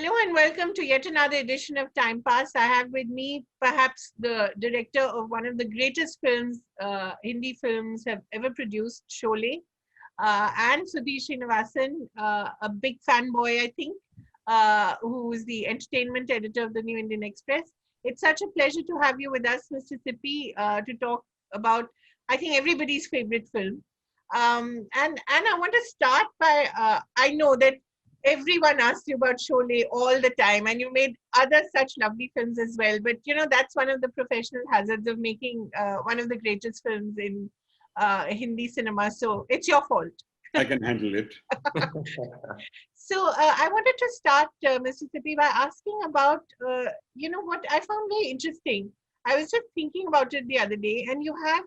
Hello and welcome to yet another edition of Time Pass. I have with me perhaps the director of one of the greatest films, Hindi films have ever produced, Sholay, and Sudhir Srinivasan, a big fanboy, I think, who is the entertainment editor of the New Indian Express. It's such a pleasure to have you with us, Mr. Sippy, to talk about, I think, everybody's favorite film. And I want to start by, I know that everyone asks you about Sholay all the time, and you made other such lovely films as well. But that's one of the professional hazards of making one of the greatest films in Hindi cinema. So it's your fault. I can handle it. So I wanted to start, Mr. Sippy, by asking about what I found very interesting. I was just thinking about it the other day, and you have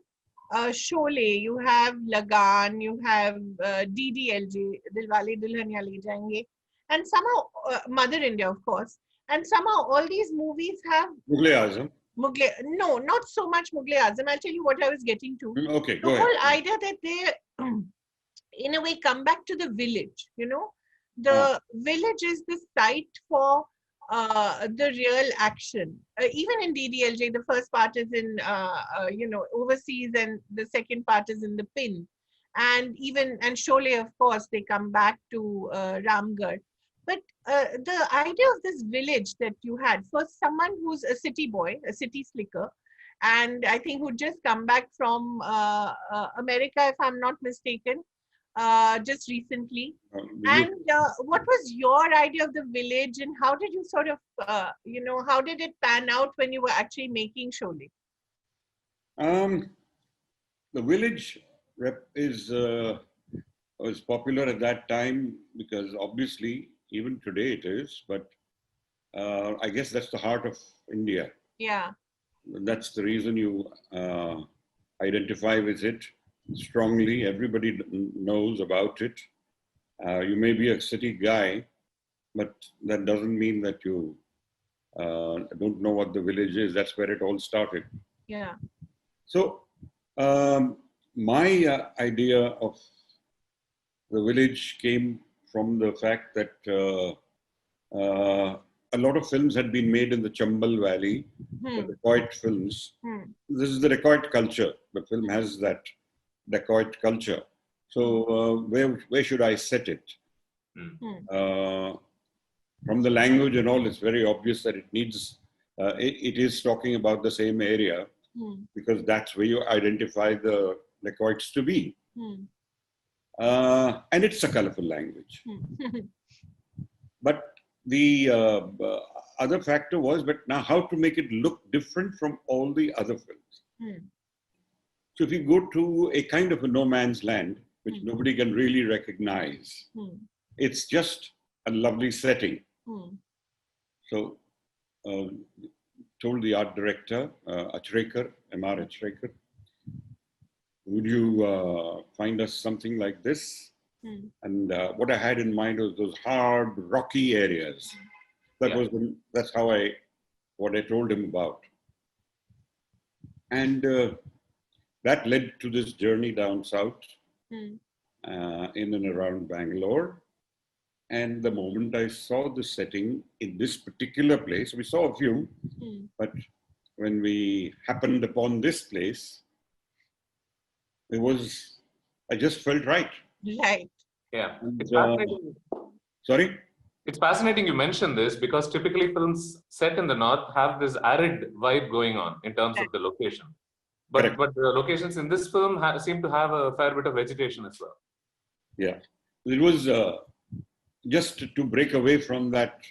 Sholay, you have Lagan, you have DDLJ, Dilwale Dulhania Le Jayenge, and somehow Mother India, of course, and somehow all these movies have Mughal-e-Azam. No, not so much Mughal-e-Azam. I'll tell you what I was getting to. Okay, The whole idea that they, in a way, come back to the village. The village is the site for the real action. Even in DDLJ, the first part is in overseas, and the second part is in the pin. And Sholay, of course, they come back to Ramgarh. But the idea of this village that you had for someone who's a city boy, a city slicker, and I think who just come back from America, if I'm not mistaken, just recently. And what was your idea of the village, and how did you sort of, how did it pan out when you were actually making Sholay? The village was popular at that time because obviously, even today it is, but I guess that's the heart of India. Yeah. That's the reason you identify with it strongly. Everybody knows about it. You may be a city guy, but that doesn't mean that you don't know what the village is. That's where it all started. Yeah. So my idea of the village came from the fact that a lot of films had been made in the Chambal Valley, the dacoit films. This is the dacoit culture. The film has that dacoit culture. So where should I set it? From the language and all, it's very obvious that it needs, it is talking about the same area because that's where you identify the dacoits to be. And it's a colorful language. But the other factor was, but now how to make it look different from all the other films. So if you go to a kind of a no man's land, which nobody can really recognize, it's just a lovely setting. So told the art director, Achrekar, M.R. Achrekar, would you find us something like this? And what I had in mind was those hard, rocky areas. That's what I told him about. And that led to this journey down south, in and around Bangalore. And the moment I saw the setting in this particular place, we saw a few, but when we happened upon this place, I just felt right. Right. Yeah. And, it's fascinating. Sorry? It's fascinating you mentioned this because typically films set in the north have this arid vibe going on in terms of the location. But the locations in this film seem to have a fair bit of vegetation as well. Yeah. It was just to break away from that,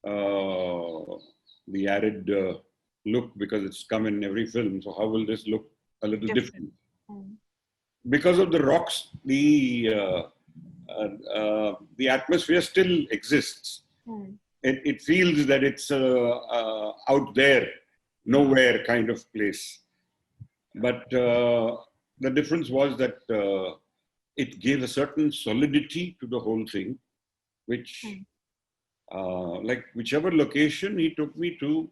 the arid look, because it's come in every film. So how will this look a little different? Because of the rocks, the atmosphere still exists. It feels that it's out there, nowhere kind of place. But the difference was that it gave a certain solidity to the whole thing, which, like whichever location he took me to,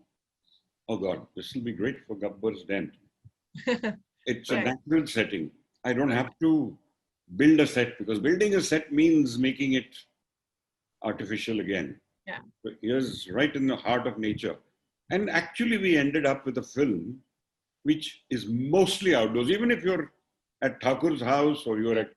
oh God, this will be great for Gabbar's den. It's a natural setting. I don't have to build a set, because building a set means making it artificial again. Yeah. Here's right in the heart of nature. And actually, we ended up with a film which is mostly outdoors. Even if you're at Thakur's house or you're at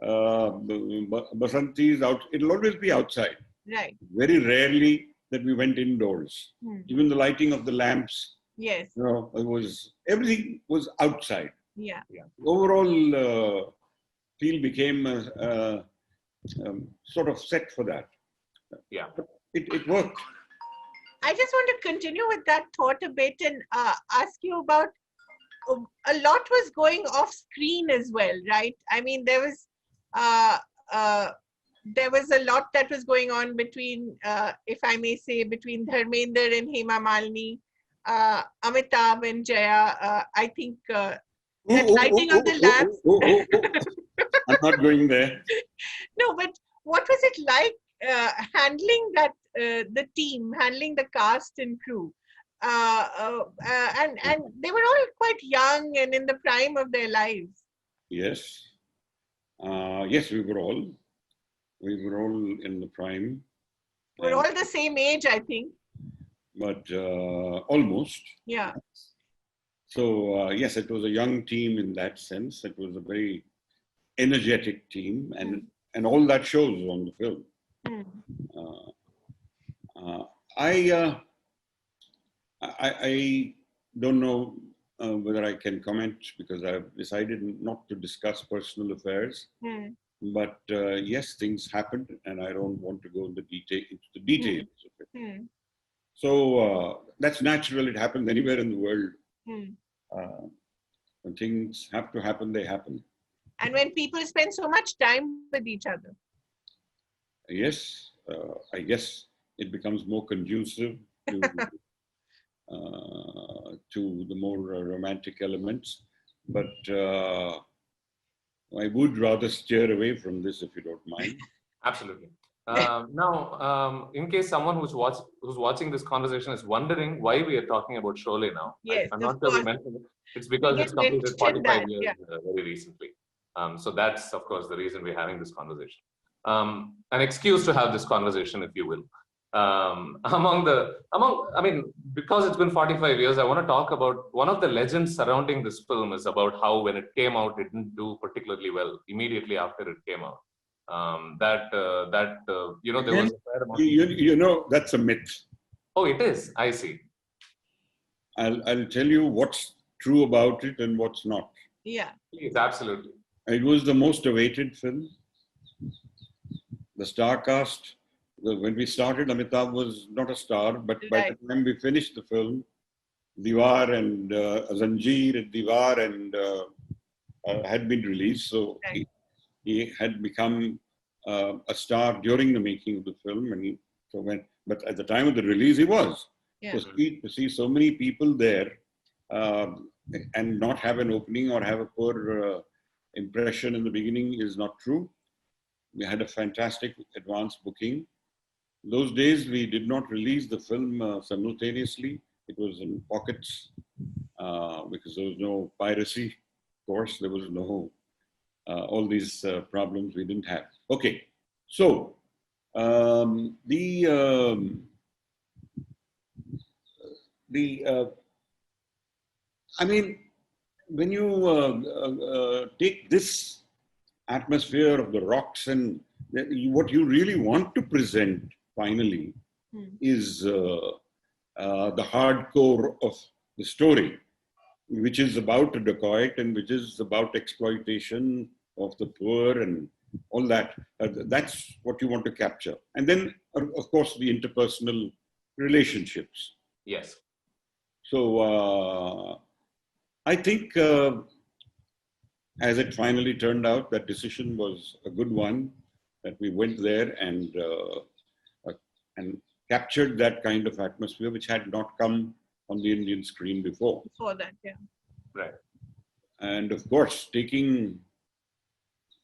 Basanti's out, it'll always be outside. Right. Very rarely that we went indoors. Hmm. Even the lighting of the lamps, Yes. you know, everything was outside. Yeah. Overall feel became sort of set for that. Yeah. It worked. I just want to continue with that thought a bit and ask you about a lot was going off screen as well, right? I mean, there was a lot that was going on between, if I may say, between Dharmender and Hema Malini, Amitabh and Jaya. I think that lighting of the lamps. I'm not going there. No, but what was it like handling that the team, handling the cast and crew? And they were all quite young and in the prime of their lives. Yes. Yes, we were all in the prime. We're all the same age, I think. But almost. Yeah. So yes, it was a young team in that sense. It was a very energetic team, and all that shows on the film. I don't know whether I can comment because I've decided not to discuss personal affairs. But yes, things happened, and I don't want to go into the details of it. So that's natural. It happens anywhere in the world. When things have to happen, they happen. And when people spend so much time with each other. Yes, I guess it becomes more conducive to, to the more romantic elements. But I would rather steer away from this if you don't mind. Absolutely. Now, in case someone who's watching this conversation is wondering why we are talking about Sholay now, yes, I'm not sure we mentioned it. It's because it's completed 45 years very recently. So that's, of course, the reason we're having this conversation. An excuse to have this conversation, if you will. Because it's been 45 years, I want to talk about one of the legends surrounding this film is about how when it came out, it didn't do particularly well immediately after it came out. There was a fair amount. You know, that's a myth. Oh, it is. I see. I'll tell you what's true about it and what's not. Yeah. Please, absolutely. It was the most awaited film. The star cast, when we started, Amitabh was not a star, but by the time we finished the film, Diwar and Zanjeer and Diwar and had been released. So he had become a star during the making of the film. But at the time of the release, he was. Yeah. To see so many people there and not have an opening or have a poor impression in the beginning is not true. We had a fantastic advance booking. Those days, we did not release the film simultaneously. It was in pockets because there was no piracy. Of course, there was no all these problems we didn't have. Okay, so I mean, when you take this atmosphere of the rocks and what you really want to present finally is the hardcore of the story, which is about a dacoit and which is about exploitation of the poor and all that. That's what you want to capture. And then, of course, the interpersonal relationships. Yes. So I think as it finally turned out, that decision was a good one, that we went there and captured that kind of atmosphere which had not come on the Indian screen before. Before that, yeah. Right. And of course, taking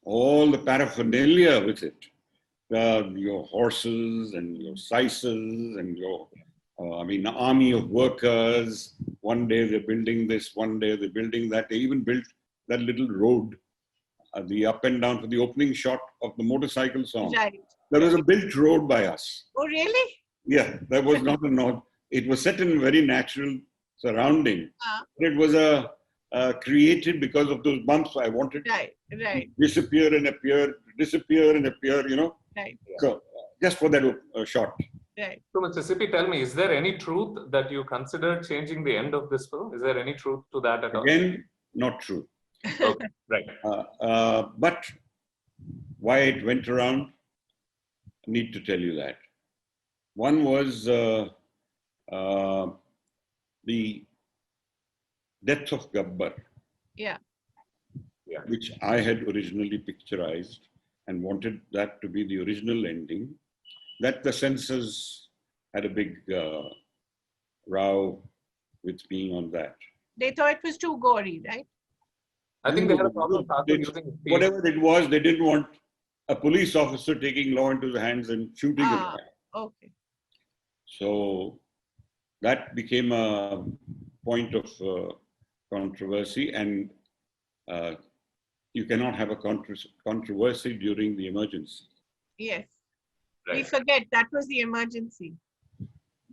all the paraphernalia with it, your horses and your syces and your, army of workers. One day they're building this, one day they're building that. They even built that little road, the up and down for the opening shot of the motorcycle song. Right. There was a built road by us. Oh, really? Yeah, that was not a nod. It was set in very natural surrounding. It was created because of those bumps. I wanted to disappear and appear, you know. Right. So just for that shot. Right. So, Mr. Sippy, tell me, is there any truth that you considered changing the end of this film? Is there any truth to that at all? Again, not true. Okay, right. But why it went around, I need to tell you that. One was the Death of Gabbar, which I had originally picturized and wanted that to be the original ending. That the censors had a big row with me on that. They thought it was too gory, right? I think they had a problem using whatever it was, they didn't want a police officer taking law into the hands and shooting a guy. Okay. So that became a point of controversy, and you cannot have a controversy during the emergency. Yes. Right. We forget that was the emergency.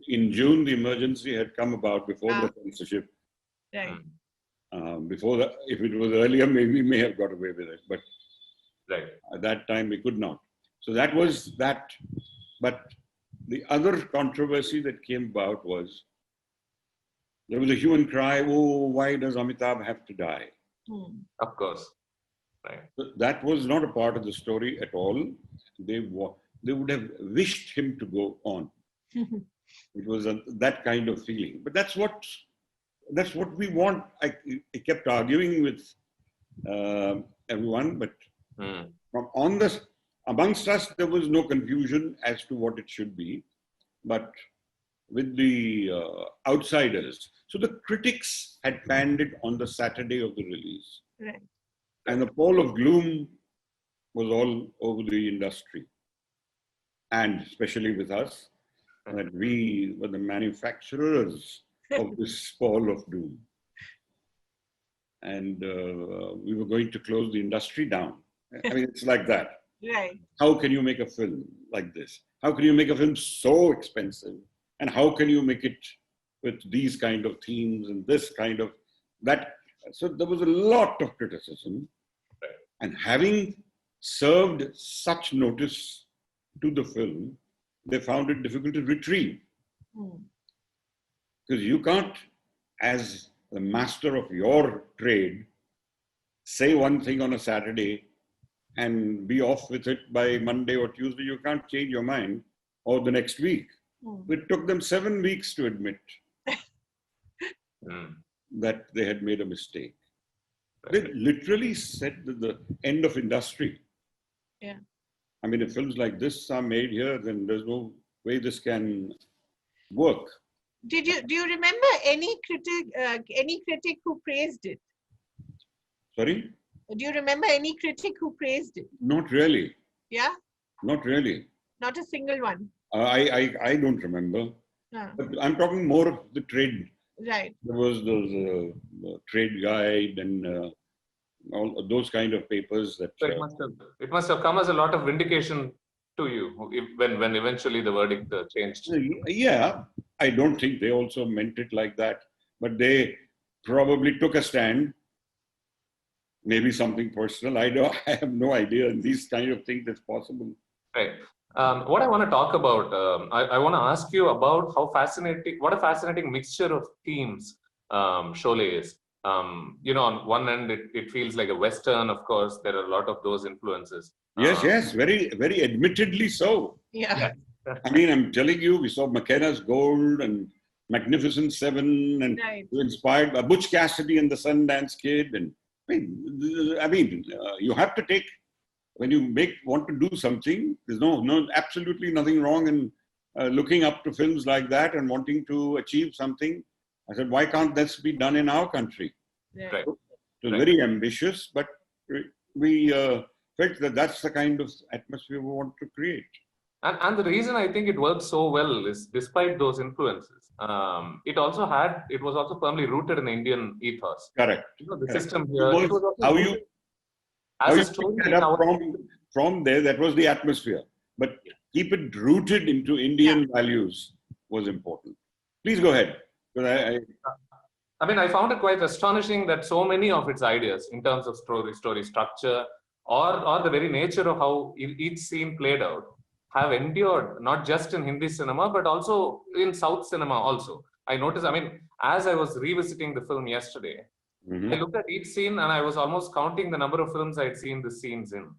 In June, the emergency had come about before the censorship. Right. Before that, if it was earlier, maybe we may have got away with it, but right. At that time we could not. So that was that. But the other controversy that came about was there was a hue and cry, oh, why does Amitabh have to die? Of course. Right. So that was not a part of the story at all. They would have wished him to go on. It was that kind of feeling. But that's what we want. I kept arguing with everyone, but amongst us, there was no confusion as to what it should be. But with the outsiders, so the critics had panned it on the Saturday of the release. Right. And the pall of gloom was all over the industry, and especially with us, that we were the manufacturers of this pall of doom. And we were going to close the industry down. I mean, it's like that. Right. How can you make a film like this? How can you make a film so expensive? And how can you make it with these kind of themes and this kind of that? So there was a lot of criticism. And having served such notice to the film, they found it difficult to retrieve. Because you can't, as the master of your trade, say one thing on a Saturday and be off with it by Monday or Tuesday. You can't change your mind, or the next week. It took them 7 weeks to admit that they had made a mistake. They literally said that the end of industry. Yeah. I mean, if films like this are made here, then there's no way this can work. Do you remember any critic who praised it? Sorry? Do you remember any critic who praised it? Not really. Yeah? Not really. Not a single one. I don't remember. But I'm talking more of the trade. Right. There was the trade guide and all those kind of papers that. So it must have come as a lot of vindication to you when eventually the verdict changed. Yeah, I don't think they also meant it like that, but they probably took a stand. Maybe something personal. I have no idea. And these kind of things that's possible. Right. What I want to talk about, I want to ask you about what a fascinating mixture of themes Sholay is. On one end, it feels like a Western, of course. There are a lot of those influences. Yes, very, very admittedly so. Yeah. I mean, I'm telling you, we saw McKenna's Gold and Magnificent Seven, and inspired by Butch Cassidy and the Sundance Kid. And you have to take, when you want to do something, there's absolutely nothing wrong in looking up to films like that and wanting to achieve something. I said, why can't this be done in our country? Right. It was very ambitious, but we felt that that's the kind of atmosphere we want to create. And the reason I think it worked so well is, despite those influences, it was also firmly rooted in the Indian ethos. Correct. The system here. From there, that was the atmosphere. But keep it rooted into Indian values was important. Please go ahead. I found it quite astonishing that so many of its ideas in terms of story structure, or the very nature of how each scene played out, have endured not just in Hindi cinema, but also in South cinema also. I noticed, as I was revisiting the film yesterday, I looked at each scene and I was almost counting the number of films I'd seen the scenes in.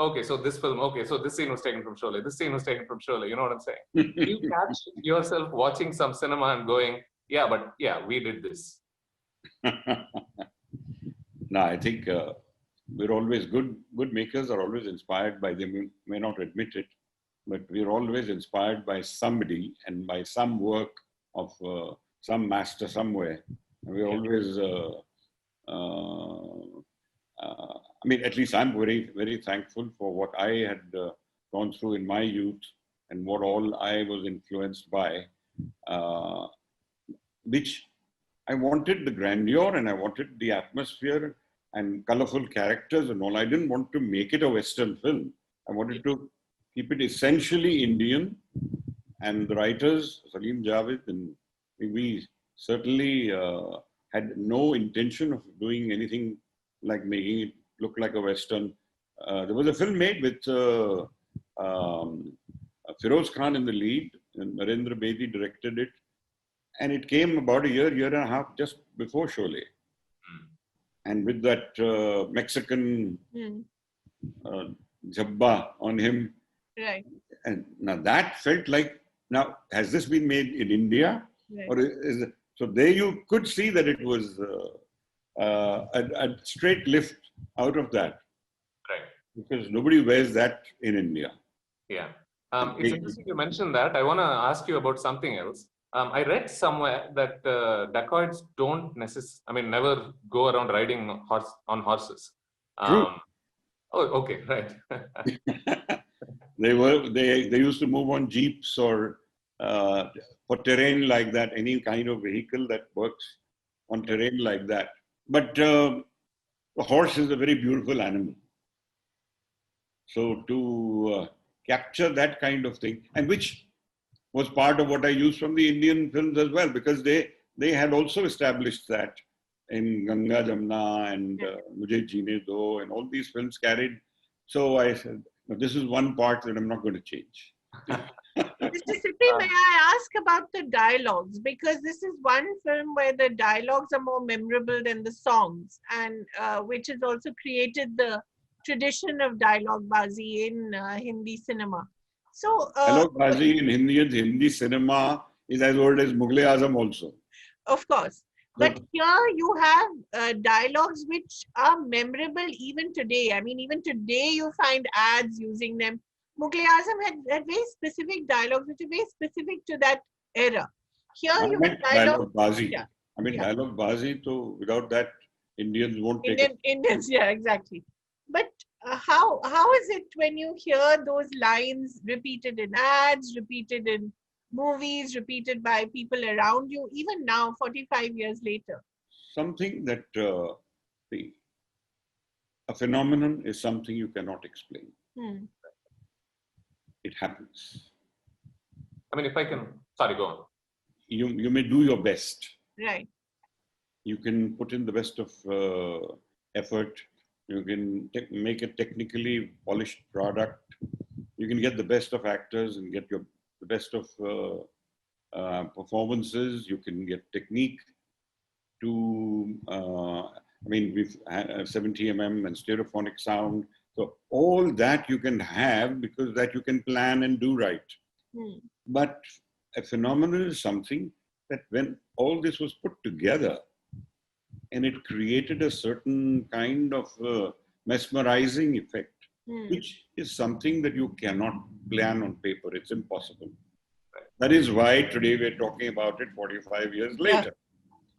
Okay, so this film, so this scene was taken from Sholay, this scene was taken from Sholay, you know what I'm saying? You catch yourself watching some cinema and going, we did this. No, I think we're always good makers are always inspired by them. May not admit it, but we're always inspired by somebody and by some work of some master somewhere. And we're always, at least I'm very, very thankful for what I had gone through in my youth and what all I was influenced by, which I wanted the grandeur and I wanted the atmosphere and colorful characters and all. I didn't want to make it a Western film. I wanted to keep it essentially Indian. And the writers, Salim Javed, and we certainly had no intention of doing anything like making it look like a Western. There was a film made with Feroz Khan in the lead, and Narendra Bedi directed it. And it came about a year and a half just before Sholay. And with that Mexican jabba on him. Right. And now that felt like, now, has this been made in India? Right. Or is it, so there you could see that it was a straight lift out of that. Right. Because nobody wears that in India. Yeah. It's interesting you mentioned that. I want to ask you about something else. I read somewhere that dacoits don't never go around riding on horses. True. Okay, right. They used to move on jeeps or for terrain like that, any kind of vehicle that works on terrain like that. But the horse is a very beautiful animal. So to capture that kind of thing, and which was part of what I used from the Indian films as well, because they had also established that in Ganga Jamna and Mujhe Jeene Do, and all these films carried. So I said, this is one part that I'm not going to change. Mr. Sippy, may I ask about the dialogues? Because this is one film where the dialogues are more memorable than the songs, and which has also created the tradition of dialogue bazi in Hindi cinema. So, Dialogue bazi in Hindi cinema is as old as Mughal-e-Azam also. Of course. But here you have dialogues which are memorable even today. I mean, even today you find ads using them. Mughal-e-Azam had very specific dialogues which are very specific to that era. Here you have dialogue bazi. Yeah. Dialogue bazi, so without that, Indians won't take it. Indians, yeah, exactly. But how is it when you hear those lines repeated in ads, repeated in movies, repeated by people around you, even now, 45 years later? Something that a phenomenon is something you cannot explain. It happens. If I can, sorry, go on. You may do your best. Right. You can put in the best of effort. You can make a technically polished product. You can get the best of actors and get the best of performances. You can get technique to, we've had 70 mm and stereophonic sound. So all that you can have because that you can plan and do right. But a phenomenon is something that when all this was put together, and it created a certain kind of mesmerizing effect, which is something that you cannot plan on paper. It's impossible. That is why today we're talking about it 45 years later.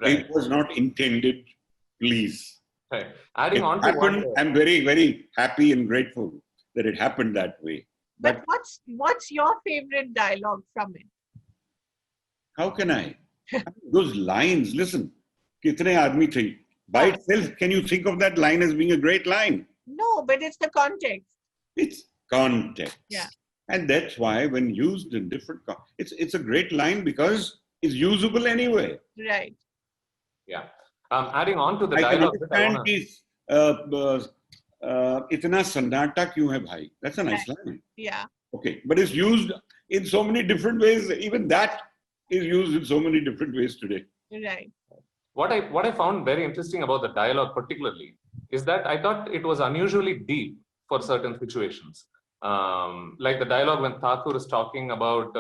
Right. It was not intended, please. Right. Adding on to happened, I'm very, very happy and grateful that it happened that way. But what's your favorite dialogue from it? How can I? Those lines, listen. Kitne aadmi the? By itself, can you think of that line as being a great line? No, but it's the context. It's context. Yeah. And that's why when used in different, it's a great line because it's usable anyway. Right. Yeah. Adding on to the I can dialogue bit, I understand want this. Itna sannata kyun hai bhai? That's a nice line. Yeah. Okay, but it's used in so many different ways. Even that is used in so many different ways today. Right. What I found very interesting about the dialogue particularly is that I thought it was unusually deep for certain situations. Like the dialogue when Thakur is talking about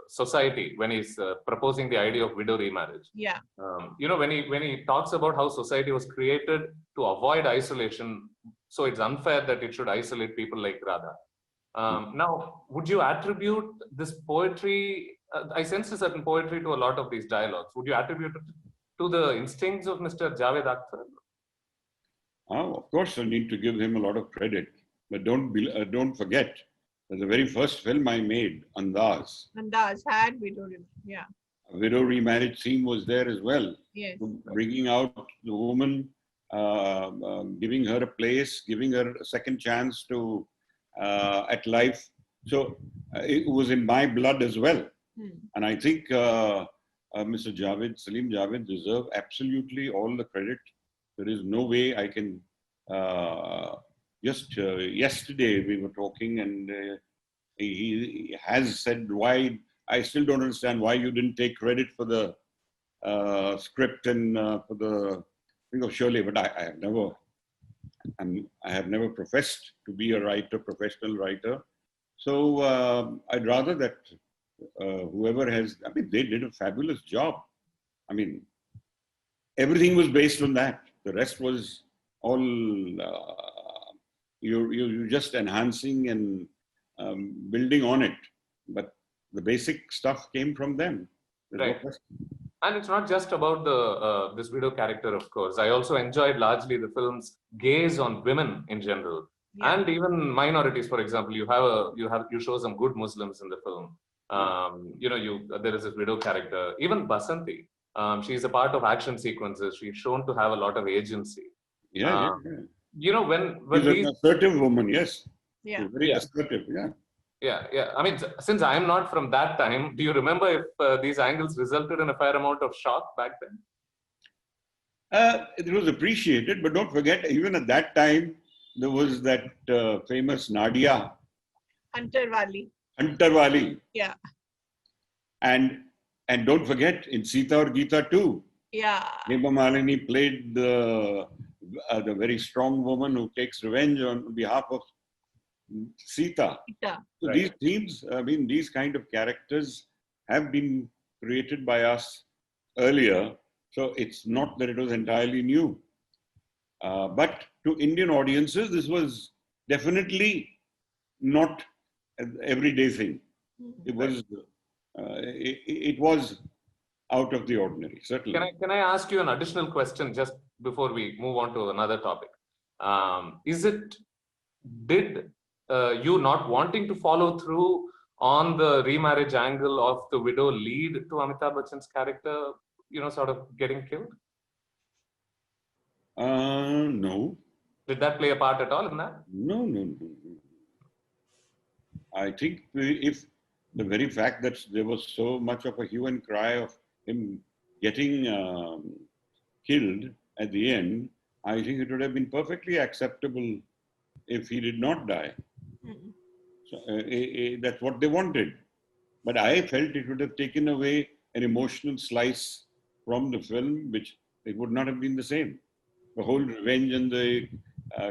society, when he's proposing the idea of widow remarriage. Yeah. When he talks about how society was created to avoid isolation, so it's unfair that it should isolate people like Radha. Now, would you attribute this poetry? I sense a certain poetry to a lot of these dialogues. Would you attribute it to the instincts of Mr. Javed Akhtar? Oh, of course, I need to give him a lot of credit, but don't forget that the very first film I made, Andaz, had widow remarriage. Yeah. a widow remarriage theme was there as well. Yes. Bringing out the woman, giving her a place, giving her a second chance to at life. So it was in my blood as well. And I think Mr. Salim Javed deserve absolutely all the credit. There is no way I can. Just yesterday we were talking, and he has said why. I still don't understand why you didn't take credit for the script and for the thing of Sholay. But I have never professed to be a writer, professional writer. So I'd rather that whoever has. I mean, they did a fabulous job. I mean, everything was based on that. The rest was all you're just enhancing and building on it. But the basic stuff came from them. Right. And it's not just about the this widow character, of course. I also enjoyed largely the film's gaze on women in general, and even minorities. For example, you show some good Muslims in the film. There is this widow character. Even Basanti, she's a part of action sequences. She's shown to have a lot of agency. Yeah. When she's these an assertive woman, yes. Yeah. Very assertive, yeah. Yeah. I mean, since I'm not from that time, do you remember if these angles resulted in a fair amount of shock back then? It was appreciated, but don't forget, even at that time, there was that famous Nadia. Hunterwali. Yeah. And don't forget, in Sita or Gita too. Yeah. Hema Malini played the very strong woman who takes revenge on behalf of Sita. So right. These themes, I mean, these kind of characters have been created by us earlier. So it's not that it was entirely new. But to Indian audiences, this was definitely not an everyday thing. It was it was out of the ordinary, certainly. Can I ask you an additional question just before we move on to another topic? Did you not wanting to follow through on the remarriage angle of the widow lead to Amitabh Bachchan's character, sort of getting killed? No. Did that play a part at all in that? No. I think if the very fact that there was so much of a hue and cry of him getting killed at the end, I think it would have been perfectly acceptable if he did not die. So, that's what they wanted. But I felt it would have taken away an emotional slice from the film, which it would not have been the same. The whole revenge and the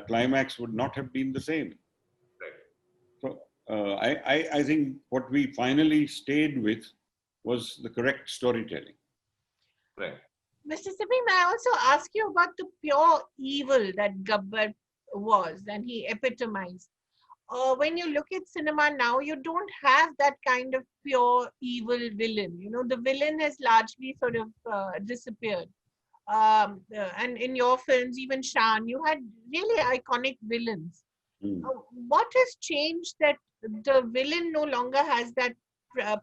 climax would not have been the same. So I think what we finally stayed with was the correct storytelling. Right. Mr. Sippy, may I also ask you about the pure evil that Gabbar was and he epitomized? When you look at cinema now, you don't have that kind of pure evil villain. The villain has largely sort of disappeared. And in your films, even Shan, you had really iconic villains. What has changed that the villain no longer has that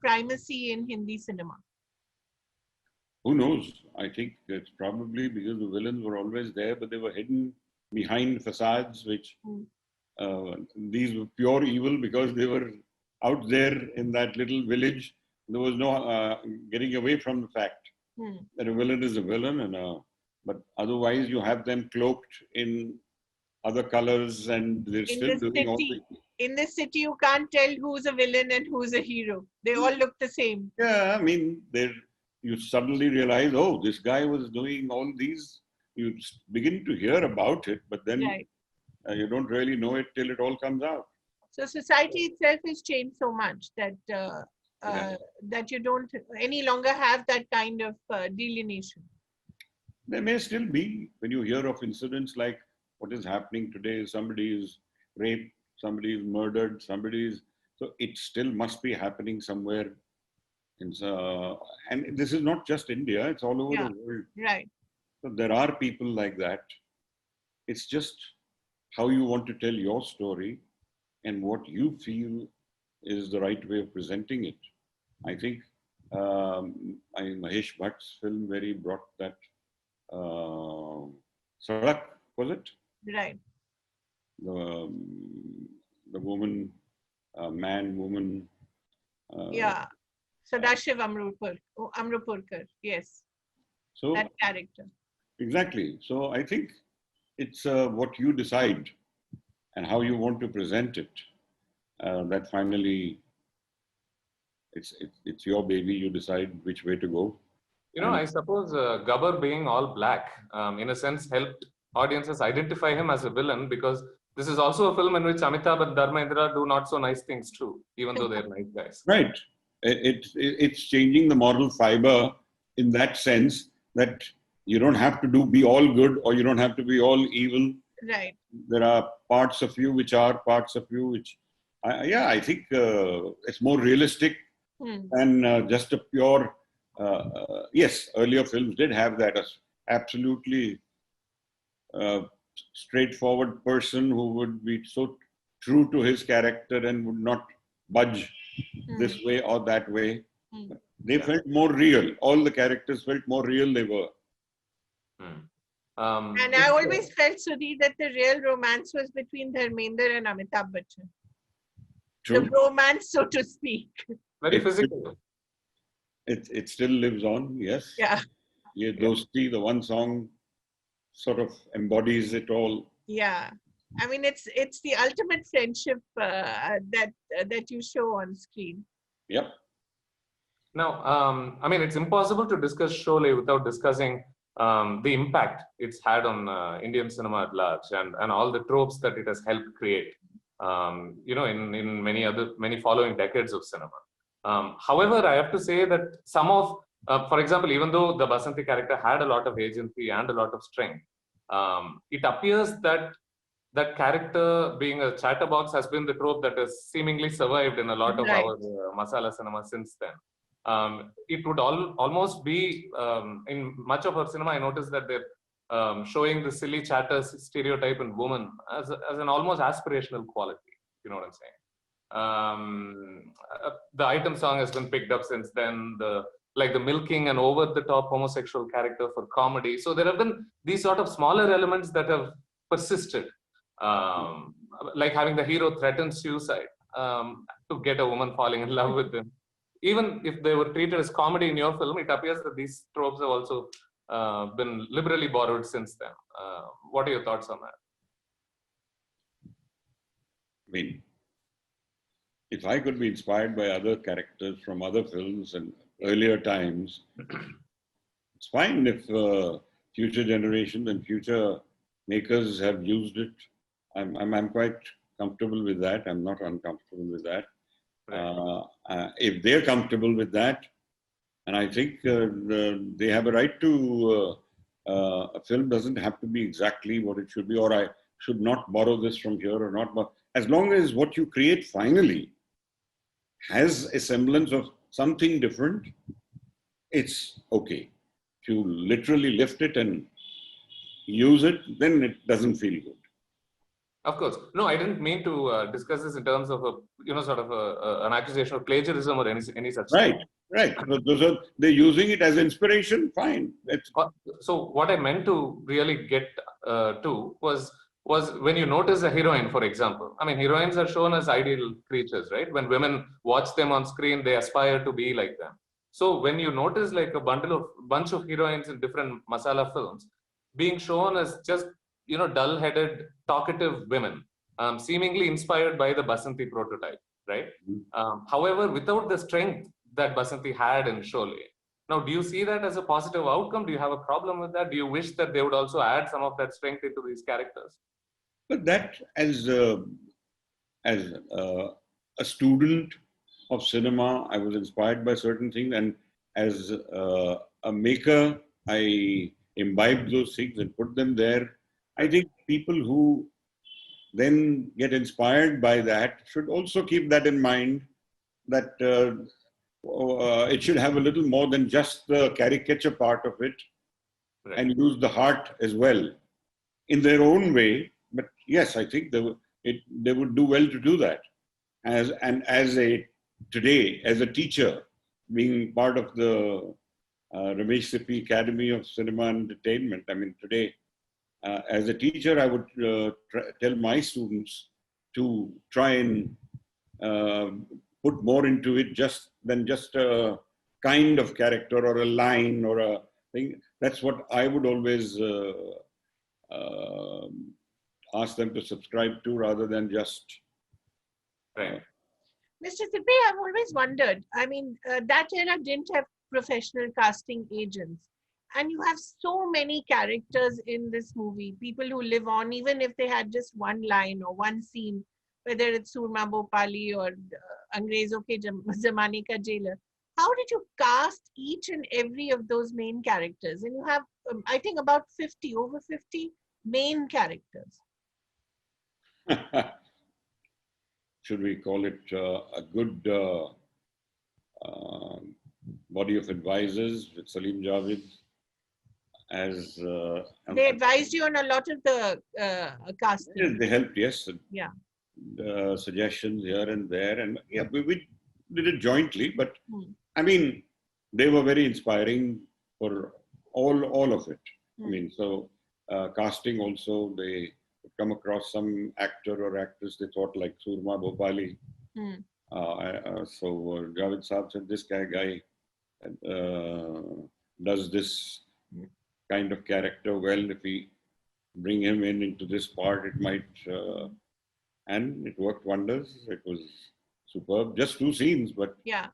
primacy in Hindi cinema? Who knows? I think it's probably because the villains were always there, but they were hidden behind facades, which these were pure evil because they were out there in that little village, there was no getting away from the fact that a villain is a villain, but otherwise you have them cloaked in other colors and they're still doing all the... In the city, you can't tell who's a villain and who's a hero. They all look the same. Yeah, I mean, you suddenly realize, oh, this guy was doing all these. You begin to hear about it, but then you don't really know it till it all comes out. So society itself has changed so much that that you don't any longer have that kind of delineation. There may still be, when you hear of incidents like what is happening today, somebody is raped, somebody is murdered, so it still must be happening somewhere. And this is not just India, it's all over the world. Right. So there are people like that. It's just how you want to tell your story and what you feel is the right way of presenting it. I think Mahesh Bhatt's film where he brought that Sadak, was it? Right. The woman, man, woman. Sadashiv Amrupurkar, yes. So that character. Exactly. So I think it's what you decide and how you want to present it. That finally, it's your baby. You decide which way to go. I suppose Gabbar being all black, in a sense, helped audiences identify him as a villain, because this is also a film in which Amitabh and Dharmendra do not so nice things too, even though they're nice guys. Right. It's changing the moral fiber in that sense that you don't have to be all good or you don't have to be all evil. Right. There are parts of you which are parts of you which, I think it's more realistic than just a pure, yes, earlier films did have that as absolutely straightforward person who would be so true to his character and would not budge this way or that way. They felt more real. All the characters felt more real they were. And I always felt, Sudhi, that the real romance was between Dharmender and Amitabh Bachchan. True. The romance, so to speak. Very physical. It still lives on, yes. Yeah. Yeah, Dosti, the one song, sort of embodies it all. Yeah. I mean, it's the ultimate friendship that you show on screen. Yep. Now, I mean, it's impossible to discuss Sholay without discussing the impact it's had on Indian cinema at large and all the tropes that it has helped create, in many following decades of cinema. However, I have to say that some of, for example, even though the Basanti character had a lot of agency and a lot of strength, it appears that that character being a chatterbox has been the trope that has seemingly survived in a lot of our masala cinema since then. It would almost be, in much of our cinema, I noticed that they're showing the silly chatter stereotype in woman as an almost aspirational quality, you know what I'm saying? The item song has been picked up since then, the milking and over-the-top homosexual character for comedy. So there have been these sort of smaller elements that have persisted, like having the hero threaten suicide to get a woman falling in love with him. Even if they were treated as comedy in your film, it appears that these tropes have also been liberally borrowed since then. What are your thoughts on that? I mean, if I could be inspired by other characters from other films and earlier times, it's fine if future generations and future makers have used it. I'm quite comfortable with that. I'm not uncomfortable with that. If they're comfortable with that, and I think they have a right to, a film doesn't have to be exactly what it should be, or I should not borrow this from here or not, but as long as what you create finally has a semblance of something different, it's okay. If you literally lift it and use it, then it doesn't feel good. Of course. No, I didn't mean to discuss this in terms of an accusation of plagiarism or any such right, thing. Right. They're using it as inspiration, fine. So what I meant to really get to was was when you notice a heroine, for example. I mean, heroines are shown as ideal creatures, right? When women watch them on screen, they aspire to be like them. So when you notice like a bunch of heroines in different masala films being shown as just, dull-headed, talkative women, seemingly inspired by the Basanti prototype, right? However, without the strength that Basanti had in Sholay. Now, do you see that as a positive outcome? Do you have a problem with that? Do you wish that they would also add some of that strength into these characters? But that, as a student of cinema, I was inspired by certain things, and as a maker, I imbibed those things and put them there. I think people who then get inspired by that should also keep that in mind, that it should have a little more than just the caricature part of it, right, and use the heart as well in their own way. But yes, I think they would do well to do that. As a teacher, being part of the Ramesh Sippy Academy of Cinema and Entertainment, I mean, today, as a teacher, I would tell my students to try and put more into it than just a kind of character or a line or a thing. That's what I would always ask them to subscribe to, rather than just. Right. Mr. Sippy, I've always wondered. I mean, that era didn't have professional casting agents. And you have so many characters in this movie, people who live on, even if they had just one line or one scene, whether it's Surma Bhopali or Angrezon Ke Zamane Ka Jailer. How did you cast each and every of those main characters? And you have, I think, about over 50 main characters. Should we call it a good body of advisors with Salim Javed? As they advised you on a lot of the casting. They helped, yes. Yeah. Suggestions here and there, and yeah, we did it jointly. But I mean, they were very inspiring for all of it. I mean, so casting also, they would come across some actor or actress they thought like Surma Bhopali. So Javed Saab said, this guy does this kind of character well. If we bring him into this part, it might, and it worked wonders. It was superb. Just 2 scenes, but yeah.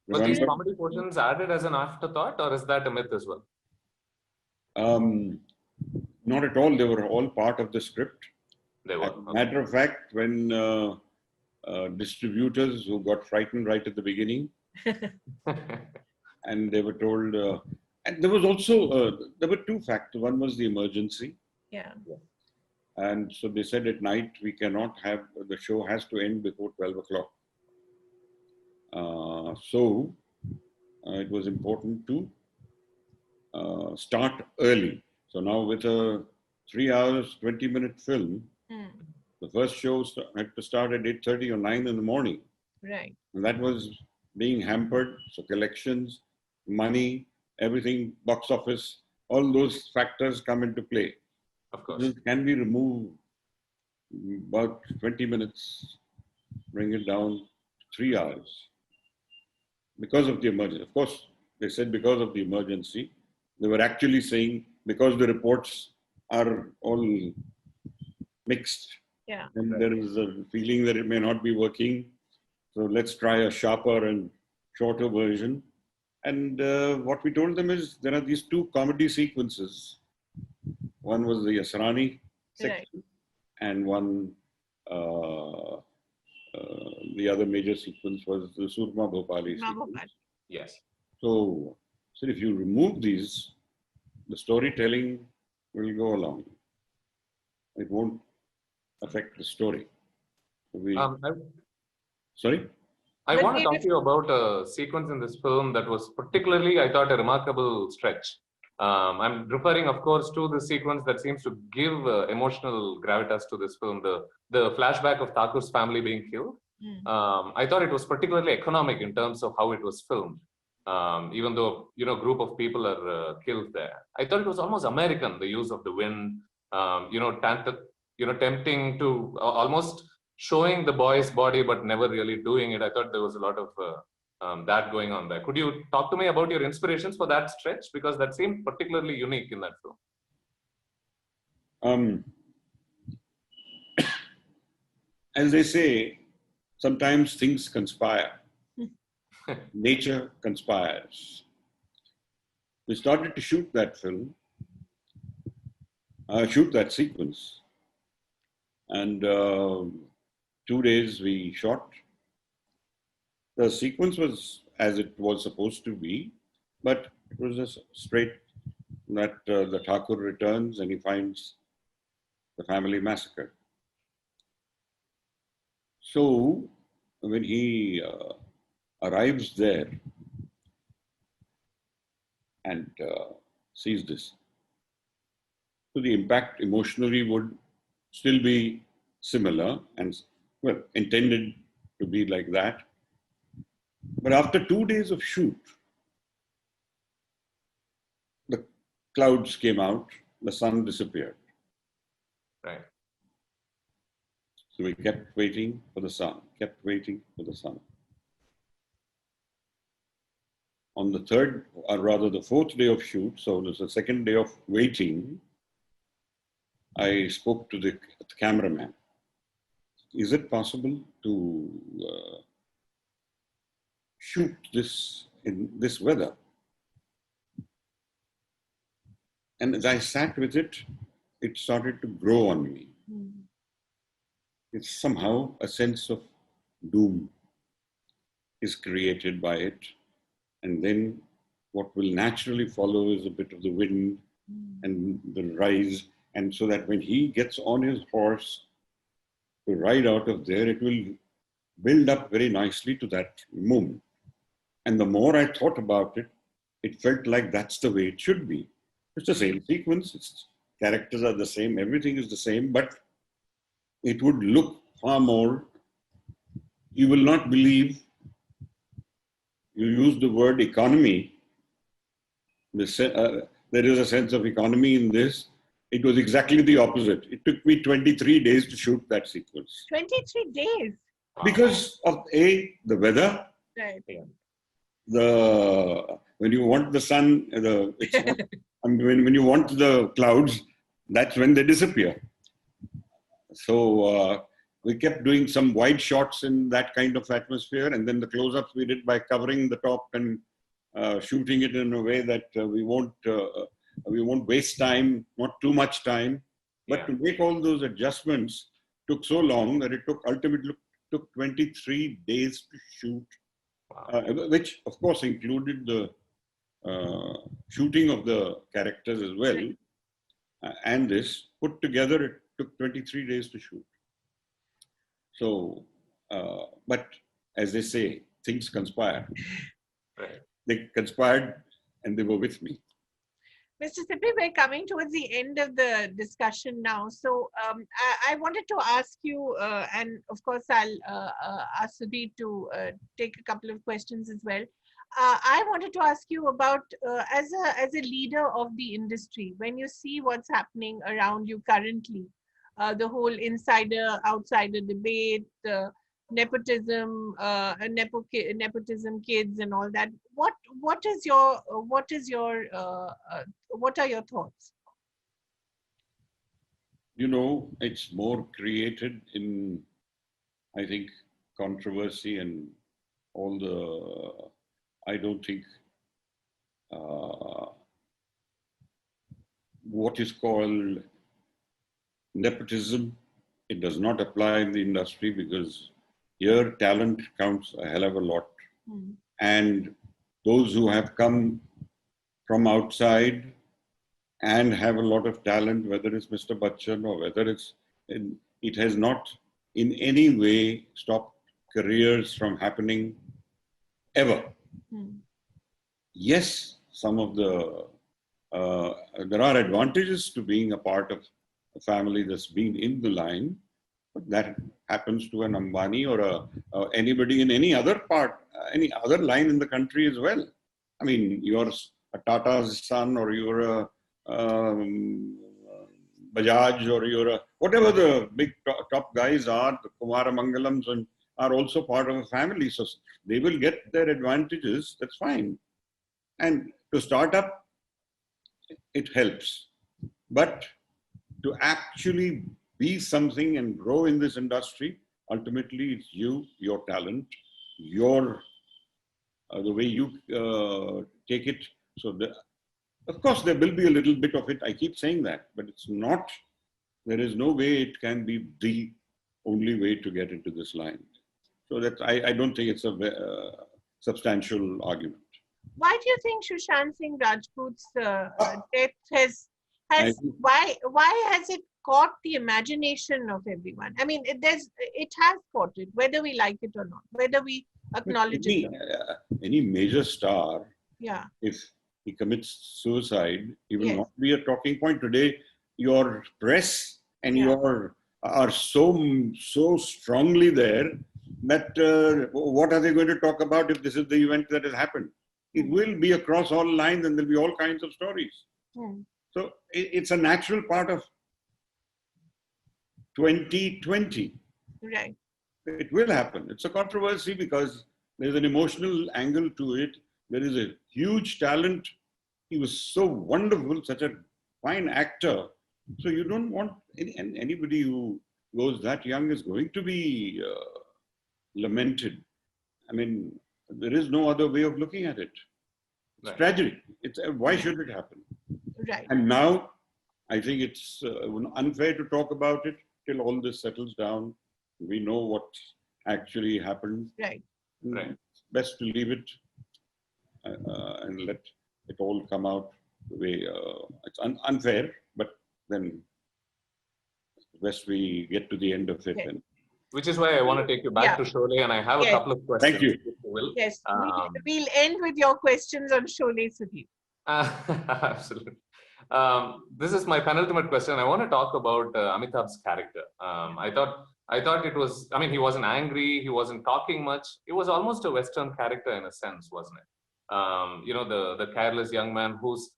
Were these comedy portions added as an afterthought, or is that a myth as well? Not at all. They were all part of the script. They were. Matter of fact, when distributors who got frightened right at the beginning, and they were told. And there was also, there were 2 factors. One was the emergency. Yeah. And so they said at night, we cannot have, the show has to end before 12 o'clock. So it was important to start early. So now with a 3 hours, 20-minute film, the first show had to start at 8:30 or 9 in the morning. Right. And that was being hampered. So collections, money, everything, box office, all those factors come into play. Of course. This can be removed about 20 minutes, bring it down to 3 hours because of the emergency. Of course, they said because of the emergency. They were actually saying because the reports are all mixed. Yeah. And there is a feeling that it may not be working. So let's try a sharper and shorter version. And what we told them is there are these 2 comedy sequences. One was the Asrani section, and one, the other major sequence was the Surma Bhopali sequence. Yes. So if you remove these, the storytelling will go along. It won't affect the story. Sorry? I want to talk to you about a sequence in this film that was particularly, I thought, a remarkable stretch. I'm referring, of course, to the sequence that seems to give emotional gravitas to this film, the flashback of Thakur's family being killed. I thought it was particularly economic in terms of how it was filmed, even though, a group of people are killed there. I thought it was almost American, the use of the wind, tempting to almost showing the boy's body, but never really doing it. I thought there was a lot of that going on there. Could you talk to me about your inspirations for that stretch? Because that seemed particularly unique in that film. As they say, sometimes things conspire. Nature conspires. We started to shoot that film, shoot that sequence. And 2 days we shot. The sequence was as it was supposed to be, but it was just straight that the Thakur returns and he finds the family massacred. So when he arrives there and sees this, so the impact emotionally would still be similar and, well, intended to be like that. But after 2 days of shoot, the clouds came out, the sun disappeared. Right. So we kept waiting for the sun, kept waiting for the sun. On the third, or rather the fourth day of shoot, so it was the second day of waiting, I spoke to the cameraman. Is it possible to shoot this in this weather? And as I sat with it, it started to grow on me. It's somehow a sense of doom is created by it. And then what will naturally follow is a bit of the wind and the rise. And so that when he gets on his horse to ride out of there, it will build up very nicely to that moment. And the more I thought about it, it felt like that's the way it should be. It's the same sequence, characters are the same, everything is the same, but it would look far more, you will not believe, you use the word economy, there is a sense of economy in this. It was exactly the opposite. It took me 23 days to shoot that sequence. 23 days? Because of the weather, right. When you want the sun, when you want the clouds, that's when they disappear. So we kept doing some wide shots in that kind of atmosphere, and then the close-ups we did by covering the top and shooting it in a way that we won't waste time, not too much time. But to make all those adjustments took so long that it ultimately took 23 days to shoot, which of course included the shooting of the characters as well. And this put together, it took 23 days to shoot. So, but as they say, things conspire. Right. They conspired and they were with me. Mr. Sippy, we're coming towards the end of the discussion now. So I wanted to ask you, and of course I'll ask Sudhir to take a couple of questions as well. I wanted to ask you about, as a leader of the industry, when you see what's happening around you currently, the whole insider-outsider debate, the nepotism, nepotism kids and all that. What are your thoughts? You know, it's more created in, I think, controversy and all the, I don't think, what is called nepotism, it does not apply in the industry because here talent counts a hell of a lot. And those who have come from outside and have a lot of talent, whether it's Mr. Bachchan or whether it has not in any way stopped careers from happening ever. Yes, some of there are advantages to being a part of a family that's been in the line, but that happens to an Ambani or anybody in any other part, any other line in the country as well. I mean, you're a Tata's son or you're a Bajaj or you're a, whatever the big top guys are, the Kumara Mangalams and are also part of a family. So they will get their advantages. That's fine. And to start up, it helps. But to actually be something and grow in this industry, ultimately it's you, your talent, your the way you take it. So of course there will be a little bit of it. I keep saying that, but it's not. There is no way it can be the only way to get into this line. So that I don't think it's a substantial argument. Why do you think Sushant Singh Rajput's death why has it caught the imagination of everyone? I mean, it has caught it, whether we like it or not, whether we acknowledge it or not. Any major star, yeah, if he commits suicide, he will yes. not be a talking point. Today, your press and your are so strongly there that what are they going to talk about if this is the event that has happened? It will be across all lines and there'll be all kinds of stories. So it's a natural part of 2020. Right. It will happen. It's a controversy because there's an emotional angle to it. There is a huge talent. He was so wonderful, such a fine actor. So you don't want anybody who goes that young is going to be lamented. I mean, there is no other way of looking at it. It's tragic. Why should it happen? Right. And now, I think it's unfair to talk about it till all this settles down. We know what actually happened. Right. It's best to leave it and let it all come out the way it's unfair, but then best we get to the end of it. And which is why I want to take you back to Sholay, and I have a couple of questions. Thank you. Yes, we'll end with your questions on Sholay, Sudeep. Absolutely. This is my penultimate question. I want to talk about Amitabh's character. I thought it was, I mean, he wasn't angry, he wasn't talking much. It was almost a Western character in a sense, wasn't it? You know, the careless young man whose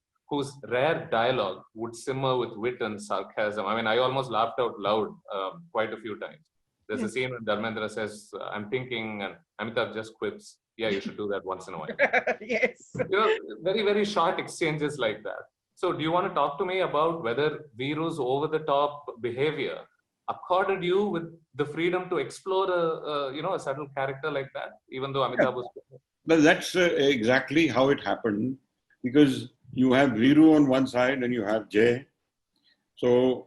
rare dialogue would simmer with wit and sarcasm. I mean, I almost laughed out loud quite a few times. There's a scene when Dharmendra says, I'm thinking, and Amitabh just quips, yeah, you should do that once in a while. Yes. You know, very, very short exchanges like that. So do you want to talk to me about whether Viru's over-the-top behavior accorded you with the freedom to explore a subtle character like that, even though Amitabh was... Well, that's exactly how it happened, because you have Viru on one side and you have Jay. So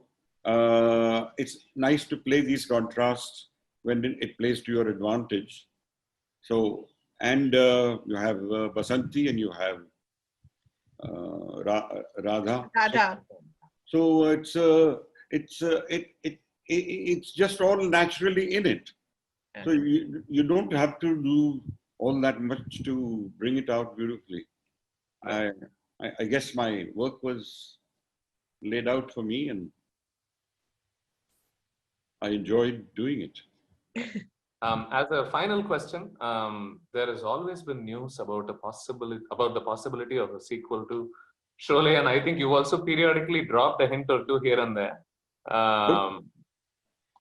it's nice to play these contrasts when it plays to your advantage. So, and you have Basanti and you have Radha. So it's just all naturally in it. So you don't have to do all that much to bring it out beautifully. I guess my work was laid out for me and I enjoyed doing it. As a final question, there has always been news about the possibility of a sequel to Sholay, and I think you also periodically dropped a hint or two here and there about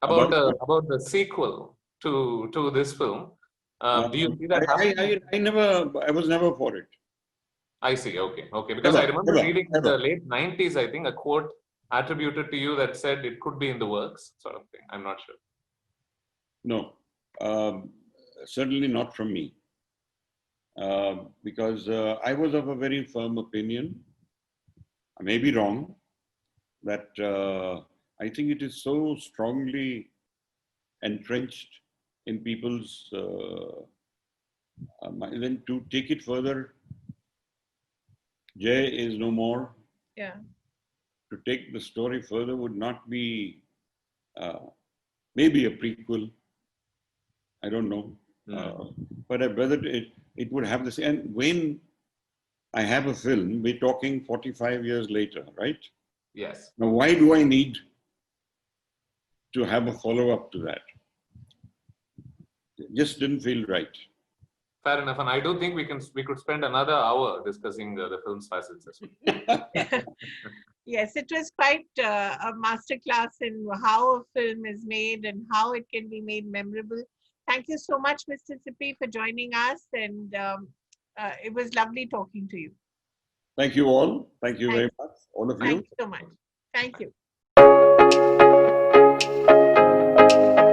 the sequel to this film. Do you see that happening? I was never for it. I see. Okay. Because I remember reading in the late 90s, I think, a quote attributed to you that said it could be in the works, sort of thing. I'm not sure. No, certainly not from me. Because I was of a very firm opinion, I may be wrong, that I think it is so strongly entrenched in people's then to take it further. Jay is no more. Yeah. To take the story further would not be maybe a prequel. I don't know. But whether it would have this. And when I have a film, we're talking 45 years later, right? Yes. Now, why do I need to have a follow-up to that? It just didn't feel right. Fair enough, and I do think we could spend another hour discussing the film's facets as well. Yes, it was quite a masterclass in how a film is made and how it can be made memorable. Thank you so much, Mr. Sippy, for joining us, and it was lovely talking to you. Thank you all. Thank you Thank, very much, all of thank you. you so much. Thank you.